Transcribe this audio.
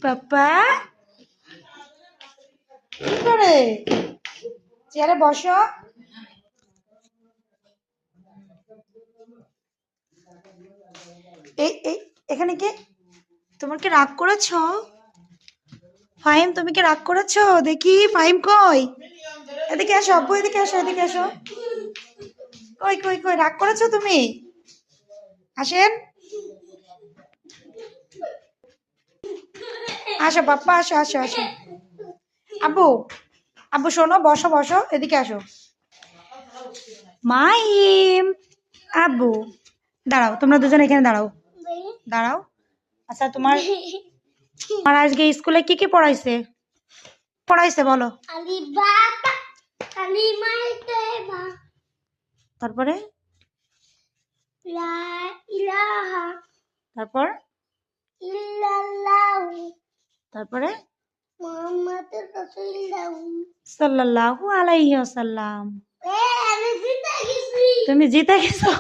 পাপা কি করে? চেয়ারে বসো। এই এই এখানে কি? তোমার কি রাগ করেছো? ফাহিম তুমি কি রাগ করেছো? দেখি ফাহিম কই? এদিকে আসো আব্বু, এদিকে আসো, এদিকে আসো। কই কই কই রাগ করেছো তুমি? আসেন, আসো পাপ্পা, আসো আসো আসো। আব্বু, আব্বু শোনো, বসো বসো, এদিকে আসো। মাহিম, আব্বু দাঁড়াও, তোমরা দুজন এখানে দাঁড়াও, দাঁড়াও। আচ্ছা তোমার তোমার আজকে স্কুলে কি কি পড়াইছে? পড়াইছে বলো। তারপরে তারপর তারপরে সাল্লাল্লাহু আলাইহি ওয়াসাল্লাম। তুমি জিতে গেছো।